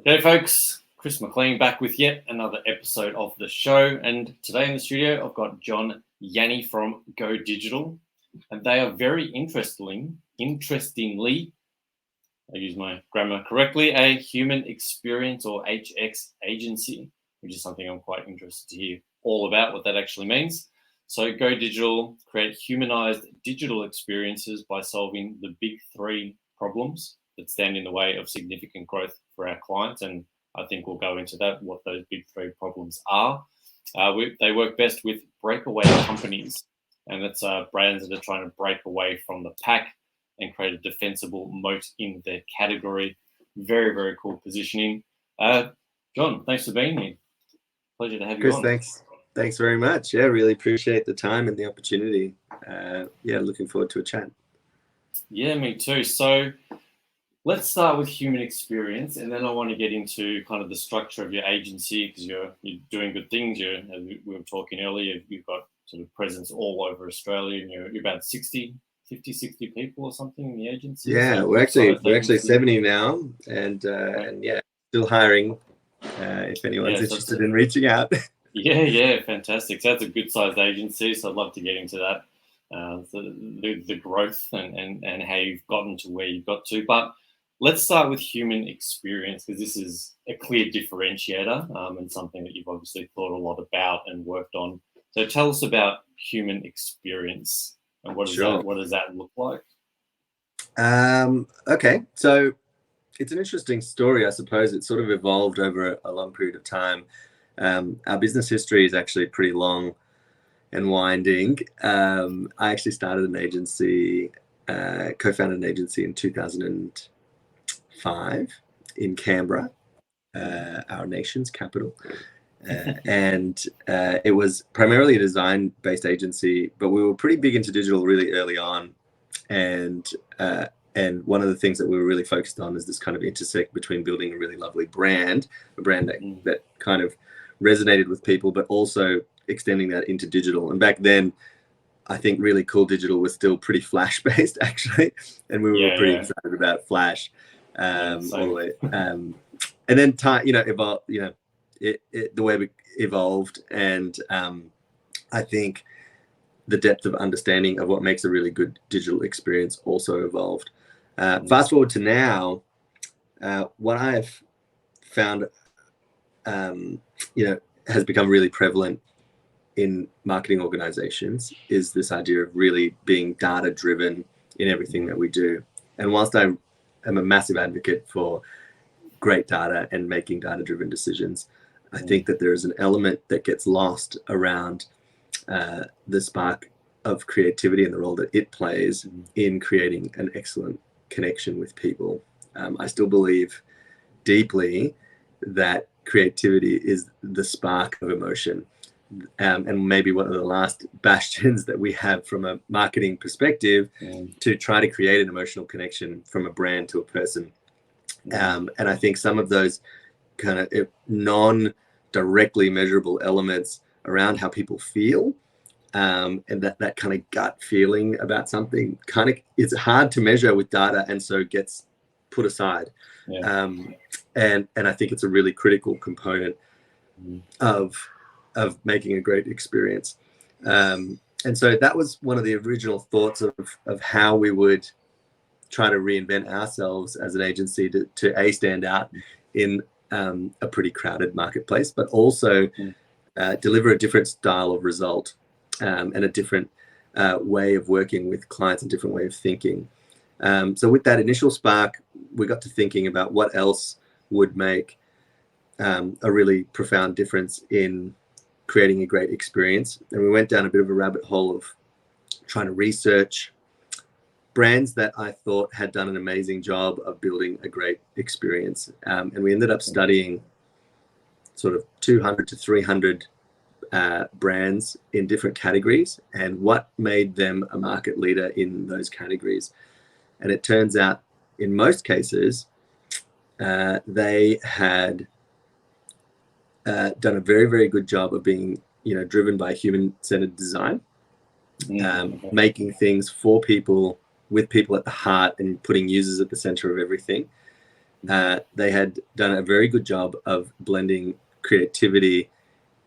G'day folks, Chris McLean back with yet another episode of the show, and today in the studio I've got John Yanny from GoDigital, and they are very interestingly, I use my grammar correctly, a human experience or HX agency, which is something I'm quite interested to hear all about what that actually means. So GoDigital create humanized digital experiences by solving the big three problems that stand in the way of significant growth for our clients. And I think we'll go into that, what those big three problems are. They work best with breakaway companies, and that's brands that are trying to break away from the pack and create a defensible moat in their category. Very, very cool positioning. John, thanks for being here. Pleasure to have you on. Chris, thanks very much. Yeah, really appreciate the time and the opportunity. Looking forward to a chat. Yeah, me too. So let's start with human experience, and then I want to get into kind of the structure of your agency, because you're doing good things. As we were talking earlier, you've got sort of presence all over Australia, and you're about 60 people or something in the agency. Yeah, so we're actually 70 now, and still hiring. If anyone's interested in reaching out. Yeah, fantastic. So that's a good sized agency. So I'd love to get into that, the growth and how you've gotten to where you've got to. But let's start with human experience, because this is a clear differentiator and something that you've obviously thought a lot about and worked on. So tell us about human experience and what does that look like? Okay, so it's an interesting story, I suppose. It sort of evolved over a long period of time. Our business history is actually pretty long and winding. I actually started an agency, co-founded an agency in 2005 in Canberra, our nation's capital. And it was primarily a design-based agency, but we were pretty big into digital really early on. And one of the things that we were really focused on is this kind of intersect between building a really lovely brand, that kind of resonated with people, but also extending that into digital. And back then, I think really cool digital was still pretty Flash based actually, and we were pretty excited about Flash all the way. And then time, evolved. The way it evolved, and I think the depth of understanding of what makes a really good digital experience also evolved. Fast forward to now, what I have found, has become really prevalent in marketing organizations is this idea of really being data driven in everything that we do. And whilst I am a massive advocate for great data and making data driven decisions, I think that there is an element that gets lost around the spark of creativity and the role that it plays in creating an excellent connection with people. I still believe deeply that creativity is the spark of emotion, and maybe one of the last bastions that we have from a marketing perspective to try to create an emotional connection from a brand to a person. And I think some of those kind of non-directly measurable elements around how people feel, and that kind of gut feeling about something it's hard to measure with data, and so gets put aside. And I think it's a really critical component of making a great experience. And so that was one of the original thoughts of how we would try to reinvent ourselves as an agency to stand out in a pretty crowded marketplace, but also deliver a different style of result, and a different way of working with clients, a different way of thinking. So with that initial spark, we got to thinking about what else would make a really profound difference in creating a great experience. And we went down a bit of a rabbit hole of trying to research brands that I thought had done an amazing job of building a great experience. And we ended up studying sort of 200 to 300 brands in different categories and what made them a market leader in those categories. And it turns out in most cases, they had done a very, very good job of being, driven by human-centered design, making things for people, with people at the heart, and putting users at the center of everything. they had done a very good job of blending creativity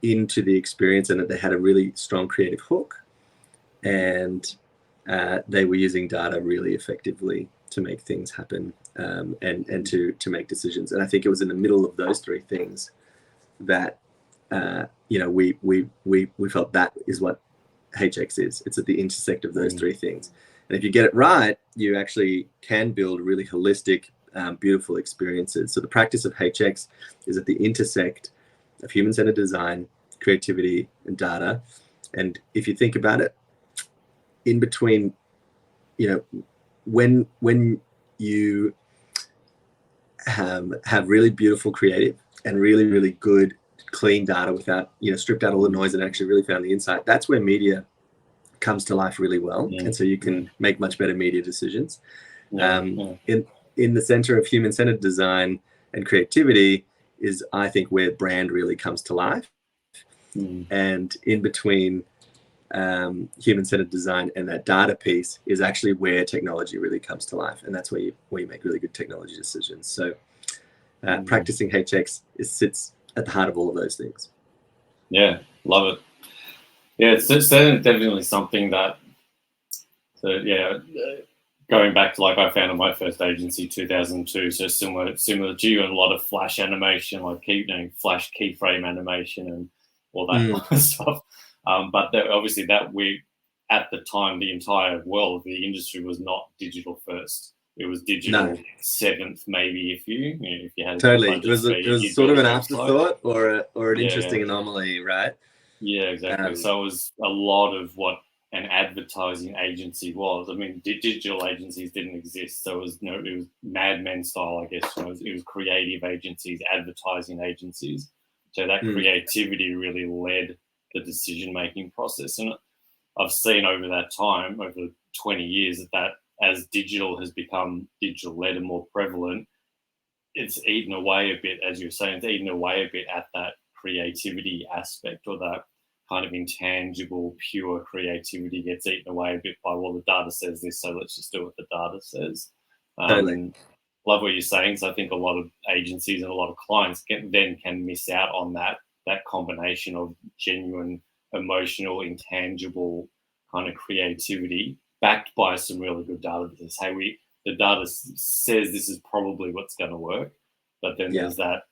into the experience, and that they had a really strong creative hook, and they were using data really effectively to make things happen, and to make decisions. And I think it was in the middle of those three things that we felt that is what HX is. It's at the intersect of those three things. And if you get it right, you actually can build really holistic, beautiful experiences. So the practice of HX is at the intersect of human-centered design, creativity, and data. And if you think about it, in between, when you have really beautiful creative and really, really good clean data without, stripped out all the noise and actually really found the insight, that's where media comes to life really well. And so you can make much better media decisions. In the center of human-centered design and creativity is, I think, where brand really comes to life. And in between human-centered design and that data piece is actually where technology really comes to life, and that's where you make really good technology decisions. So practicing HX sits at the heart of all of those things. Yeah, love it. Yeah, it's definitely something that, going back to, like, I founded my first agency 2002, so similar to you, and a lot of flash animation, like flash keyframe animation and all that kind of stuff. But obviously at the time, the entire world, the industry was not digital first. It was digital seventh, maybe, if you had totally. It was sort of an afterthought or an interesting anomaly, right? Yeah, exactly. So it was a lot of what an advertising agency was. I mean, digital agencies didn't exist, so it was Mad Men style, I guess. It was creative agencies, advertising agencies. So that creativity really led the decision-making process. And I've seen over that time, over 20 years, that as digital has become digital-led and more prevalent, it's eaten away a bit, as you were saying, it's eaten away a bit at that creativity aspect, or that kind of intangible, pure creativity gets eaten away a bit by, well, the data says this, so let's just do what the data says. Totally. Love what you're saying. So I think a lot of agencies and a lot of clients can miss out on that combination of genuine, emotional, intangible kind of creativity backed by some really good data that says, hey, the data says this is probably what's going to work. But then there's that,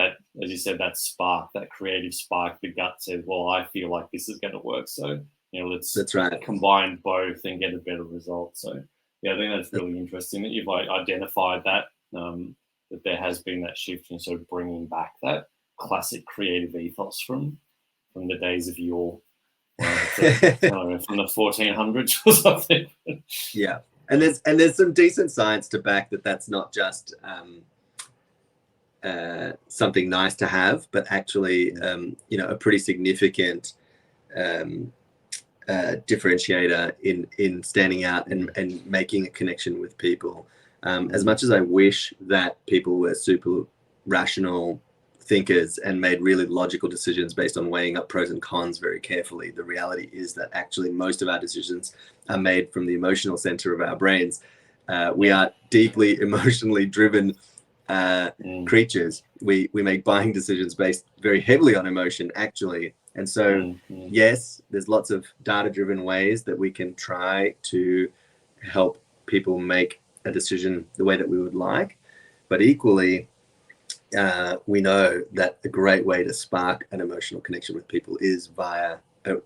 as you said, that spark, that creative spark, the gut says, well, I feel like this is going to work. So, let's combine both and get a better result. So, I think that's really interesting that you've identified that there has been that shift in sort of bringing back that classic creative ethos from the days of yore, from the 1400s or something. Yeah, and there's some decent science to back that's not just something nice to have, but actually a pretty significant differentiator in standing out and making a connection with people. As much as I wish that people were super rational thinkers and made really logical decisions based on weighing up pros and cons very carefully, the reality is that actually most of our decisions are made from the emotional center of our brains. We are deeply emotionally driven creatures. We make buying decisions based very heavily on emotion, actually. And so, yes, there's lots of data-driven ways that we can try to help people make a decision the way that we would like. But equally, we know that a great way to spark an emotional connection with people is via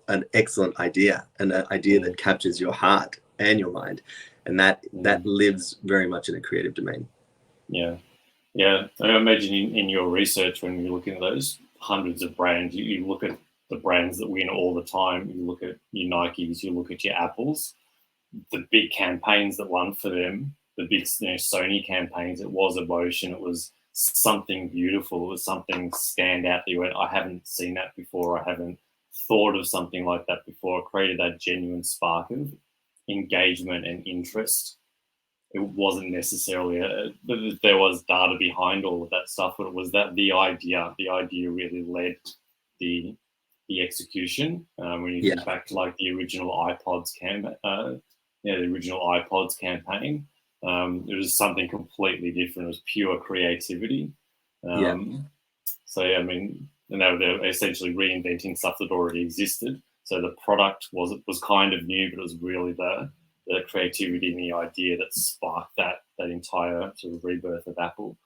an excellent idea, an idea that captures your heart and your mind. And that lives very much in a creative domain. Yeah. Yeah. I imagine in your research, when you're looking at those hundreds of brands, you look at the brands that win all the time. You look at your Nikes, you look at your Apples, the big campaigns that won for them, the big Sony campaigns. It was emotion. It was something beautiful. It was something stand out that you went, I haven't seen that before. I haven't thought of something like that before. It created that genuine spark of engagement and interest. It wasn't necessarily there was data behind all of that stuff, but it was that the idea really led the execution. When you think back to like the original iPods campaign, It was something completely different. It was pure creativity. So yeah, I mean, and they're essentially reinventing stuff that already existed. So the product was kind of new, but it was really the creativity and the idea that sparked that entire sort of rebirth of Apple.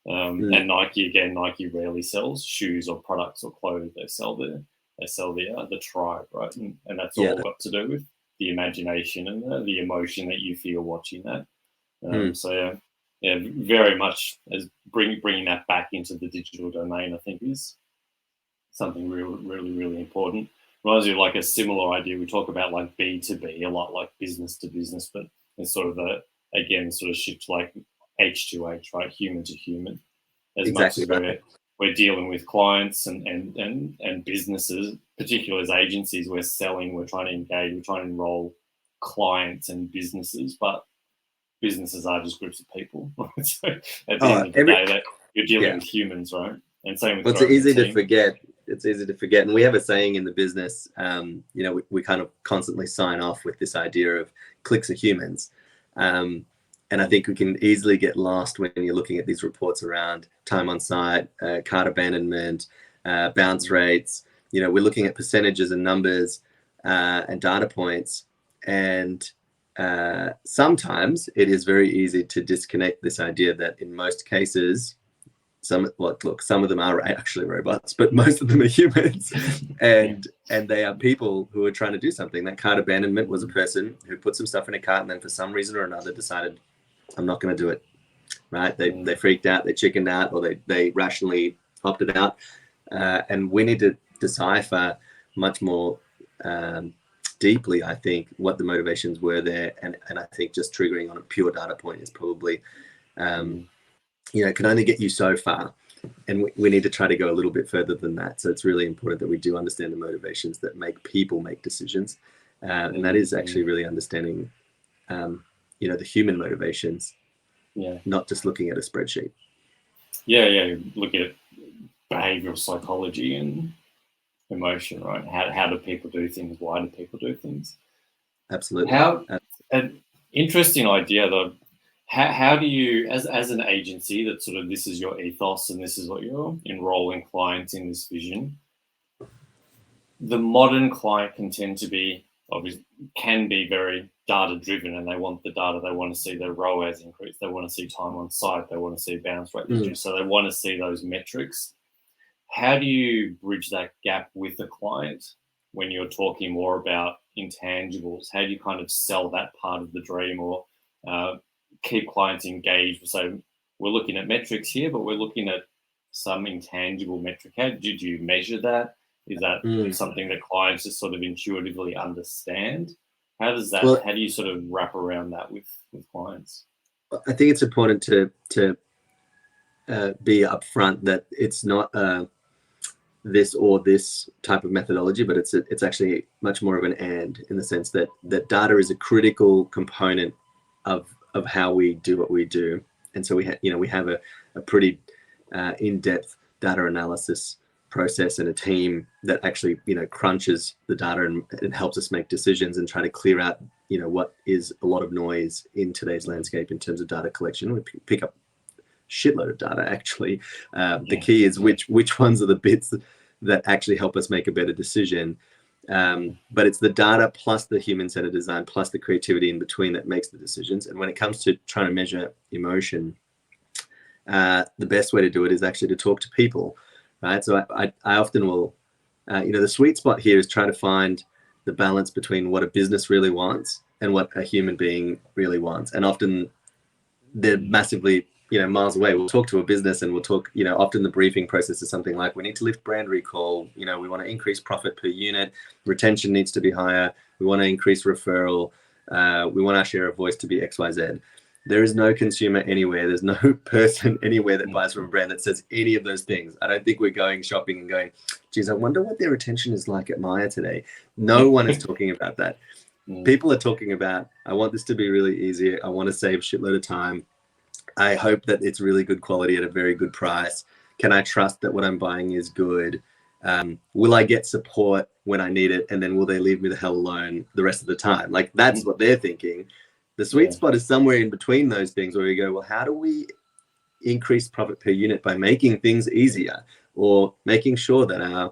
And Nike rarely sells shoes or products or clothes. They sell the tribe, right? And that's all got to do with the imagination and the emotion that you feel watching that. So yeah, very much as bringing that back into the digital domain, I think is something really important. Reminds me of like a similar idea. We talk about like B2B a lot, like business to business, but it's sort of sort of shift like H2H, right? Human to human. As Exactly much as right. we're dealing with clients and businesses, particularly as agencies, we're selling, we're trying to engage, we're trying to enroll clients and businesses, but businesses are just groups of people. So at the end of the day, that you're dealing with humans, right? And same with it's easy to forget. It's easy to forget. And we have a saying in the business, we kind of constantly sign off with this idea of clicks are humans. And I think we can easily get lost when you're looking at these reports around time on site, cart abandonment, bounce rates. We're looking at percentages and numbers and data points. And sometimes it is very easy to disconnect this idea that in most cases, some of them are actually robots, but most of them are humans, and they are people who are trying to do something. That cart abandonment was a person who put some stuff in a cart and then for some reason or another decided, I'm not going to do it, right? They freaked out, they chickened out, or they rationally opted out. And we need to decipher much more deeply, I think, what the motivations were there. And I think just triggering on a pure data point is probably, can only get you so far. And we need to try to go a little bit further than that. So it's really important that we do understand the motivations that make people make decisions. And that is actually really understanding, the human motivations, not just looking at a spreadsheet. Yeah, look at behavioral psychology and emotion, right? How do people do things? Why do people do things? Absolutely. An interesting idea, though. How do you, as an agency, that sort of this is your ethos and this is what you're enrolling clients in this vision? The modern client can be very data driven, and they want the data. They want to see their ROAS increase. They want to see time on site. They want to see bounce rate reduce. So they want to see those metrics. How do you bridge that gap with the client when you're talking more about intangibles? How do you kind of sell that part of the dream or keep clients engaged? So we're looking at metrics here, but we're looking at some intangible metric. How did you measure that? Is that something that clients just sort of intuitively understand? How does that? How do you sort of wrap around that with clients? I think it's important to be upfront that it's not this or this type of methodology, but it's actually much more of an and, in the sense that data is a critical component of how we do what we do. And so we have a pretty in-depth data analysis process and a team that actually crunches the data and helps us make decisions and try to clear out what is a lot of noise in today's landscape in terms of data collection. We pick up a shitload of data actually. The key is which ones are the bits that actually help us make a better decision. But it's the data plus the human-centered design plus the creativity in between that makes the decisions. And when it comes to trying to measure emotion, the best way to do it is actually to talk to people, right? So I often will, the sweet spot here is trying to find the balance between what a business really wants and what a human being really wants. And often they're massively miles away. We'll talk to a business and we'll talk, often the briefing process is something like, we need to lift brand recall, we want to increase profit per unit, retention needs to be higher, we want to increase referral, we want our share of voice to be XYZ. There is no consumer anywhere, there's no person anywhere that buys from a brand that says any of those things. I don't think we're going shopping and going, geez, I wonder what their retention is like at Maya today. No one is talking about that. People are talking about, I want this to be really easy, I want to save a shitload of time, I hope that it's really good quality at a very good price. Can I trust that what I'm buying is good? Will I get support when I need it? And then will they leave me the hell alone the rest of the time? Like, that's what they're thinking. The sweet spot is somewhere in between those things, where we go, well, how do we increase profit per unit by making things easier, or making sure that our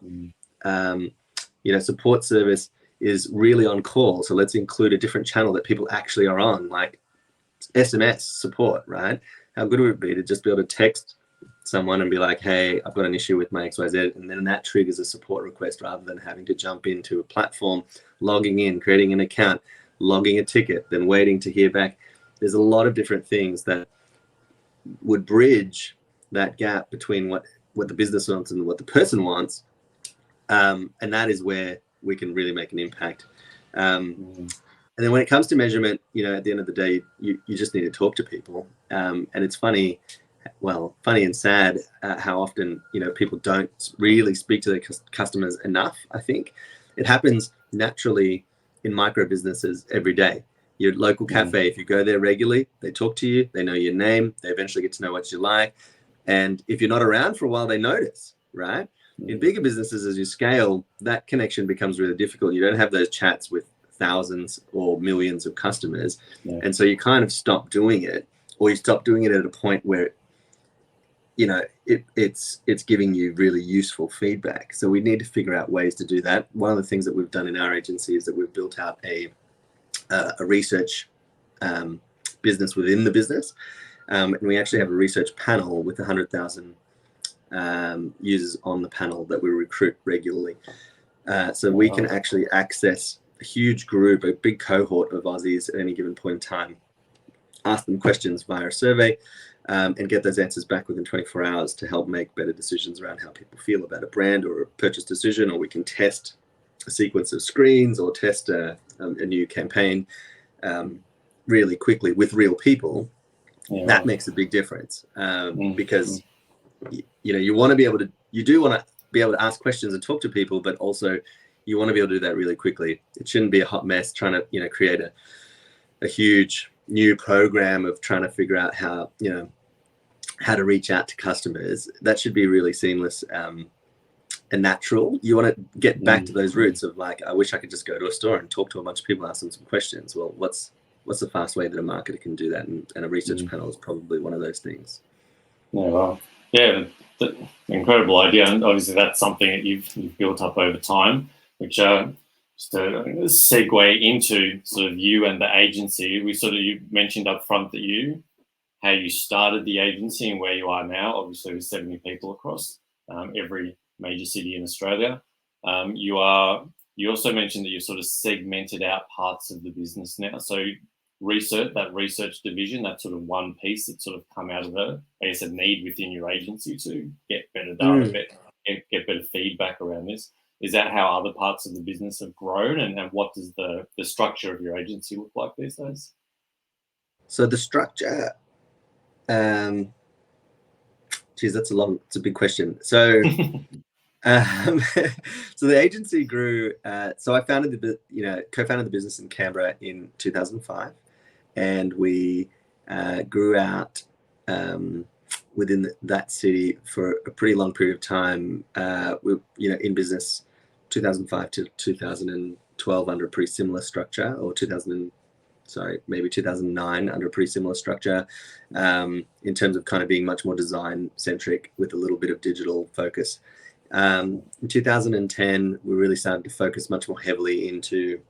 support service is really on call? So let's include a different channel that people actually are on, like SMS support, right? How good would it be to just be able to text someone and be like, hey, I've got an issue with my XYZ, and then that triggers a support request, rather than having to jump into a platform, logging in, creating an account, logging a ticket, then waiting to hear back. There's a lot of different things that would bridge that gap between what the business wants and what the person wants, and that is where we can really make an impact. And then when it comes to measurement, at the end of the day, you just need to talk to people, and it's funny and sad how often people don't really speak to their customers enough. I think it happens naturally in micro businesses every day. Your local cafe, if you go there regularly, they talk to you, they know your name, they eventually get to know what you like, and if you're not around for a while, they notice, right? In bigger businesses, as you scale, that connection becomes really difficult. You don't have those chats with thousands or millions of customers, and so you kind of stop doing it, or you stop doing it at a point where it's giving you really useful feedback. So we need to figure out ways to do that. One of the things that we've done in our agency is that we've built out a research business within the business, and we actually have a research panel with 100,000 users on the panel that we recruit regularly. So we can actually access a huge group, a big cohort of Aussies at any given point in time, ask them questions via a survey, and get those answers back within 24 hours to help make better decisions around how people feel about a brand or a purchase decision. Or we can test a sequence of screens or test a new campaign really quickly with real people. That makes a big difference, because you want to be able to, you do want to be able to ask questions and talk to people, but also you want to be able to do that really quickly. It shouldn't be a hot mess trying to create a huge new program of trying to figure out how to reach out to customers. That should be really seamless and natural. You want to get back to those roots of like, I wish I could just go to a store and talk to a bunch of people, ask them some questions. Well, what's the fast way that a marketer can do that? And a research panel is probably one of those things. Incredible idea, and obviously that's something that you've built up over time, which just to segue into sort of you and the agency. You mentioned up front that how you started the agency and where you are now, obviously with 70 people across every major city in Australia. You also mentioned that you've sort of segmented out parts of the business now. So that research division, that's sort of one piece that's sort of come out of a need within your agency to get better data, get better feedback around this. Is that how other parts of the business have grown, and what does the structure of your agency look like these days? So the structure, that's a big question. So so the agency grew. So I co-founded the business in Canberra in 2005, and we grew out within that city for a pretty long period of time. In business 2005 to 2012 under a pretty similar structure, or 2009 under a pretty similar structure, in terms of kind of being much more design centric with a little bit of digital focus. In 2010, we really started to focus much more heavily into,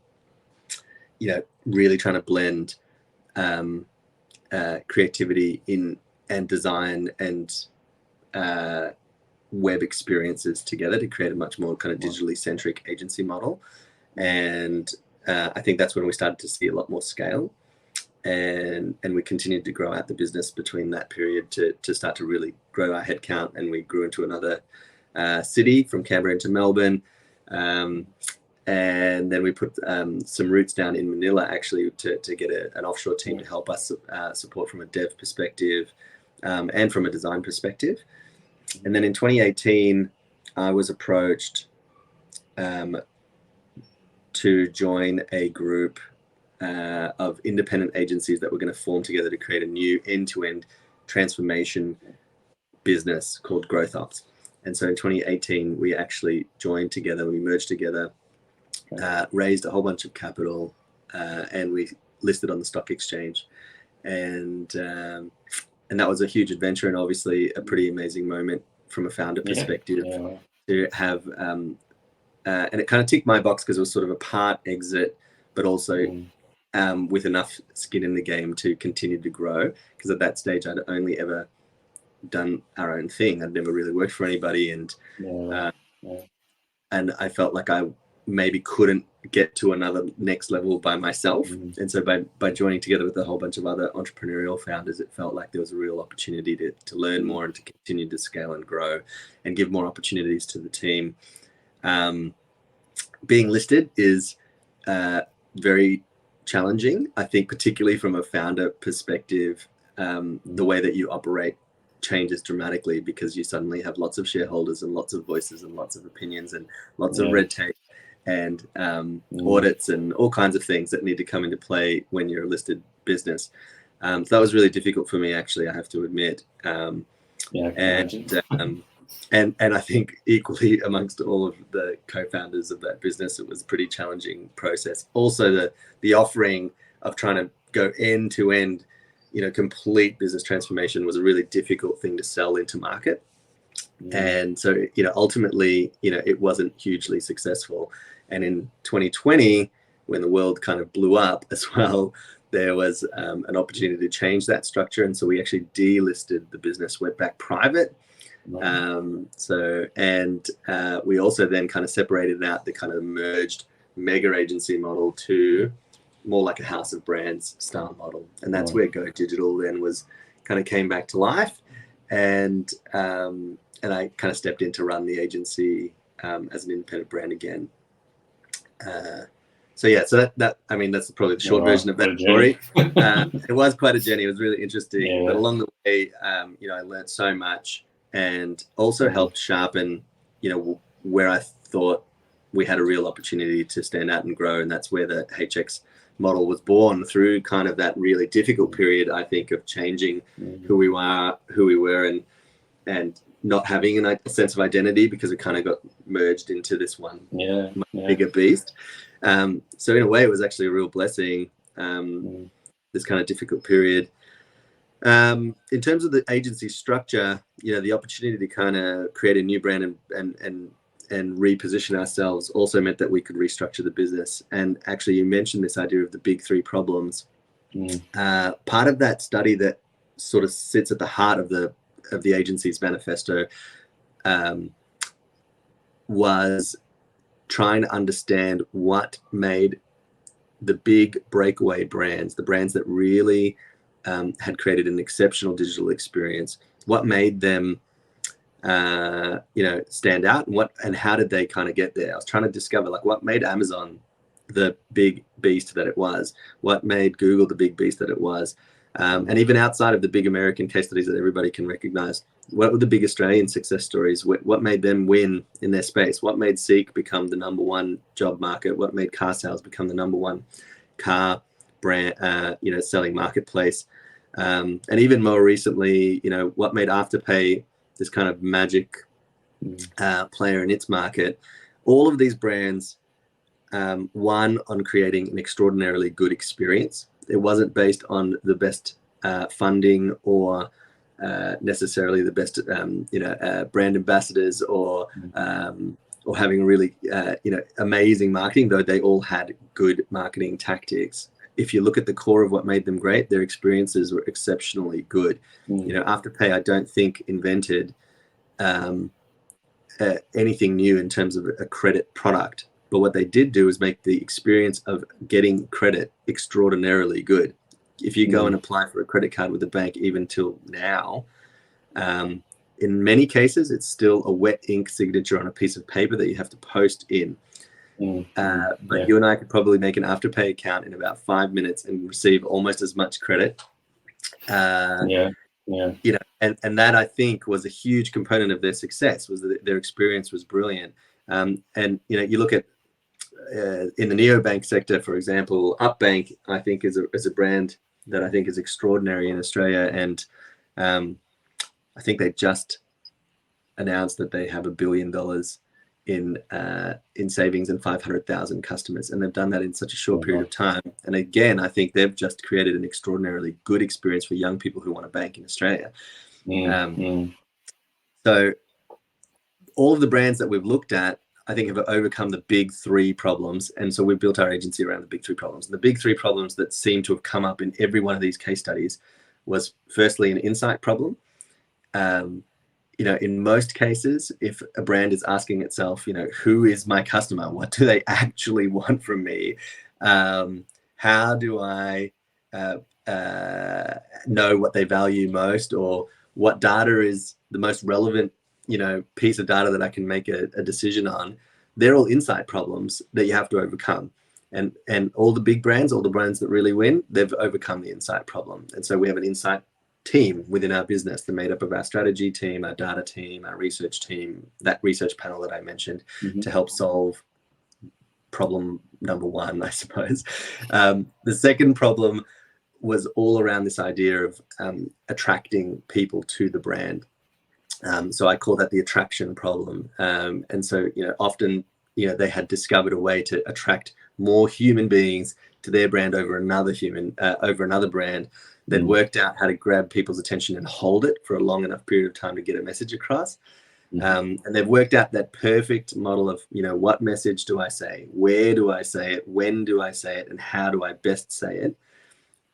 really trying to blend creativity and design and web experiences together to create a much more kind of digitally centric agency model. And I think that's when we started to see a lot more scale, and we continued to grow out the business between that period to start to really grow our headcount. And we grew into another city from Canberra into Melbourne. And then we put some roots down in Manila, actually, to get an offshore team to help us support from a dev perspective and from a design perspective. And then in 2018, I was approached to join a group of independent agencies that were going to form together to create a new end-to-end transformation business called Growth Ops. And so in 2018, we actually joined together, we merged together, raised a whole bunch of capital, and we listed on the stock exchange, and that was a huge adventure, and obviously a pretty amazing moment from a founder perspective to have. And it kind of ticked my box because it was sort of a part exit, but also with enough skin in the game to continue to grow. Because at that stage, I'd only ever done our own thing. I'd never really worked for anybody, and I felt like I maybe couldn't get to another next level by myself. And so by joining together with a whole bunch of other entrepreneurial founders, it felt like there was a real opportunity to learn more and to continue to scale and grow and give more opportunities to the team. Being listed is very challenging, I think, particularly from a founder perspective. The way that you operate changes dramatically because you suddenly have lots of shareholders and lots of voices and lots of opinions and lots of red tape and audits and all kinds of things that need to come into play when you're a listed business. So that was really difficult for me, actually, I have to admit. And I think equally amongst all of the co-founders of that business, it was a pretty challenging process. Also, the offering of trying to go end to end, complete business transformation was a really difficult thing to sell into market. And so, ultimately, it wasn't hugely successful. And in 2020, when the world kind of blew up as well, there was an opportunity to change that structure. And so we actually delisted the business, went back private. We also then kind of separated out the kind of merged mega agency model to more like a house of brands style model. And that's where GoDigital then came back to life. And I kind of stepped in to run the agency as an independent brand again. So that's probably the short version of that story. It was quite a journey. It was really interesting, but along the way, I learned so much and also helped sharpen, where I thought we had a real opportunity to stand out and grow. And that's where the HX model was born, through kind of that really difficult period, I think, of changing who we were and not having a sense of identity because it kind of got merged into this one bigger beast. So in a way, it was actually a real blessing, this kind of difficult period. In terms of the agency structure, the opportunity to kind of create a new brand and reposition ourselves also meant that we could restructure the business. And actually, you mentioned this idea of the big three problems. Part of that study that sort of sits at the heart of the agency's manifesto was trying to understand what made the big breakaway brands, the brands that really had created an exceptional digital experience, what made them stand out, and how did they kind of get there? I was trying to discover what made Amazon the big beast that it was, what made Google the big beast that it was, and even outside of the big American case studies that everybody can recognize, what were the big Australian success stories? What made them win in their space? What made Seek become the number one job market? What made car sales become the number one car brand, selling marketplace? And even more recently, what made Afterpay this kind of magic player in its market? All of these brands won on creating an extraordinarily good experience. It wasn't based on the best funding or necessarily the best brand ambassadors or having really amazing marketing, though they all had good marketing tactics. If you look at the core of what made them great, their experiences were exceptionally good. Afterpay, I don't think invented anything new in terms of a credit product, but what they did do is make the experience of getting credit extraordinarily good. If you go and apply for a credit card with a bank, even till now, in many cases, it's still a wet ink signature on a piece of paper that you have to post in. But you and I could probably make an Afterpay account in about 5 minutes and receive almost as much credit. And that, I think, was a huge component of their success, was that their experience was brilliant. And you look at in the neobank sector, for example, Upbank, I think is a brand that I think is extraordinary in Australia, and I think they just announced that they have $1 billion in savings and 500,000 customers, and they've done that in such a short period of time. And again, I think they've just created an extraordinarily good experience for young people who want to bank in Australia. So all of the brands that we've looked at, I think, have overcome the big three problems. And so we've built our agency around the big three problems. And the big three problems that seem to have come up in every one of these case studies was, firstly, an insight problem. In most cases, if a brand is asking itself, who is my customer? What do they actually want from me? How do I know what they value most, or what data is the most relevant, piece of data that I can make a decision on? They're all insight problems that you have to overcome. And all the big brands, all the brands that really win, they've overcome the insight problem. And so we have an insight team within our business. They're made up of our strategy team, our data team, our research team, that research panel that I mentioned, to help solve problem number one, I suppose. The second problem was all around this idea of attracting people to the brand. So I call that the attraction problem. And so, often, they had discovered a way to attract more human beings to their brand over another brand. They'd worked out how to grab people's attention and hold it for a long enough period of time to get a message across. And they've worked out that perfect model of, what message do I say? Where do I say it? When do I say it? And how do I best say it?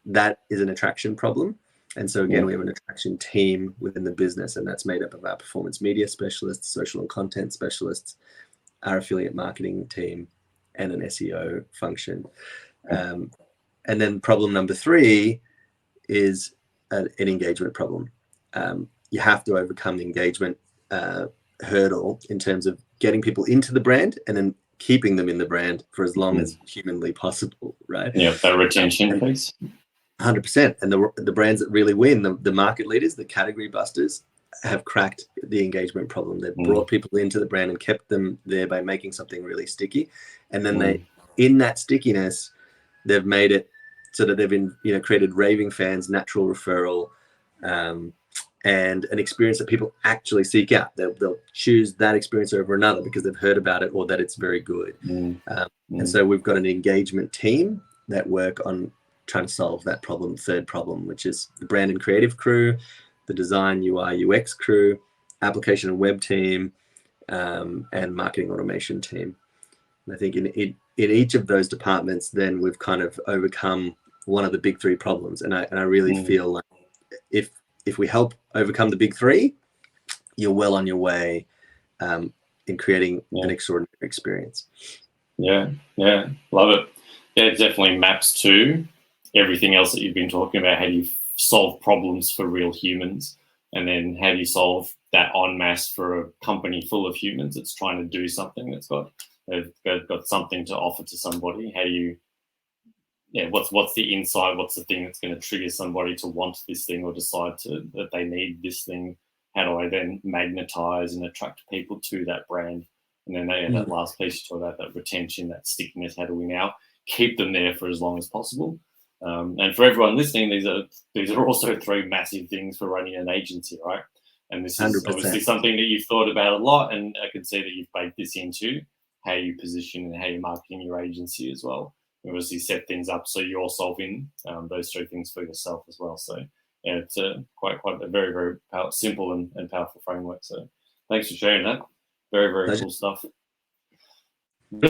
That is an attraction problem. And so again, we have an attraction team within the business, and that's made up of our performance media specialists, social and content specialists, our affiliate marketing team, and an SEO function. And then problem number three is an engagement problem. You have to overcome the engagement hurdle in terms of getting people into the brand and then keeping them in the brand for as long as humanly possible, right? Yeah, that retention piece. 100%. And the brands that really win, the market leaders, the category busters, have cracked the engagement problem. They've brought people into the brand and kept them there by making something really sticky. And then they, in that stickiness, they've made it so that they've been, created raving fans, natural referral, and an experience that people actually seek out. They'll choose that experience over another because they've heard about it or that it's very good. And so we've got an engagement team that work on trying to solve that problem, third problem, which is the brand and creative crew, the design, UI, UX crew, application and web team, and marketing automation team. And I think in each of those departments, then we've kind of overcome one of the big three problems. And I really feel like if we help overcome the big three, you're well on your way in creating an extraordinary experience. Yeah, love it. Yeah, it definitely maps to everything else that you've been talking about. How do you solve problems for real humans? And then how do you solve that en masse for a company full of humans that's trying to do something they've got something to offer to somebody? How do you, what's the insight? What's the thing that's going to trigger somebody to want this thing or decide that they need this thing? How do I then magnetize and attract people to that brand? And then that last piece you talk about, that retention, that stickiness. How do we now keep them there for as long as possible? And for everyone listening, these are also three massive things for running an agency, right? And this is 100%. Obviously something that you've thought about a lot, and I can see that you've baked this into how you position and how you're marketing your agency as well. You obviously set things up so you're solving those three things for yourself as well. So it's quite a very, very simple and powerful framework. So thanks for sharing that. Very, very cool stuff.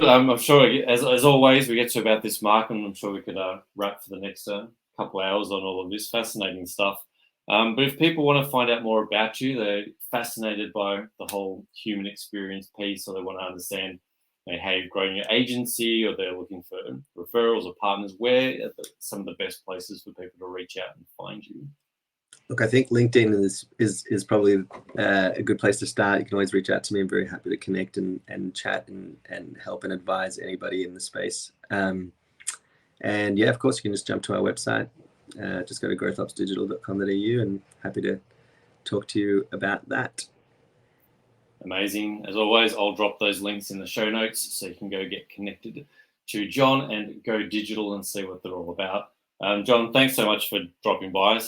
I'm sure, as always, we get to about this mark, and I'm sure we could wrap for the next couple of hours on all of this fascinating stuff. But if people want to find out more about you, they're fascinated by the whole human experience piece, or they want to understand how you've grown your agency, or they're looking for referrals or partners, where are some of the best places for people to reach out and find you? Look, I think LinkedIn is probably a good place to start. You can always reach out to me. I'm very happy to connect and chat and help and advise anybody in the space. And yeah, of course, you can just jump to our website. Just go to growthopsdigital.com.au, and happy to talk to you about that. Amazing. As always, I'll drop those links in the show notes so you can go get connected to John and GoDigital and see what they're all about. John, thanks so much for dropping by.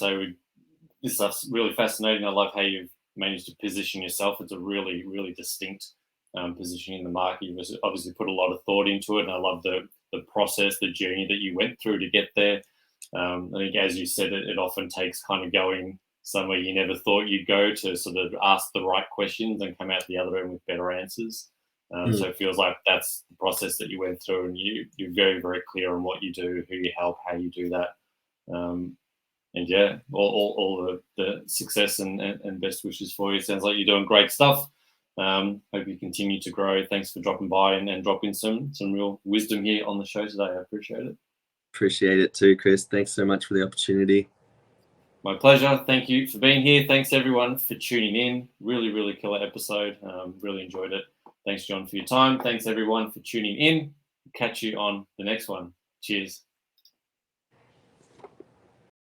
This stuff's really fascinating. I love how you've managed to position yourself as a really, really distinct positioning in the market. You've obviously put a lot of thought into it, and I love the process, the journey that you went through to get there. I think, as you said, it often takes kind of going somewhere you never thought you'd go to sort of ask the right questions and come out the other end with better answers. So it feels like that's the process that you went through, and you're very, very clear on what you do, who you help, how you do that. And yeah, all the success and best wishes for you. Sounds like you're doing great stuff. Hope you continue to grow. Thanks for dropping by and dropping some real wisdom here on the show today. I appreciate it. Appreciate it too, Chris. Thanks so much for the opportunity. My pleasure. Thank you for being here. Thanks everyone for tuning in. Really, really killer episode. Really enjoyed it. Thanks, John, for your time. Thanks everyone for tuning in. Catch you on the next one. Cheers.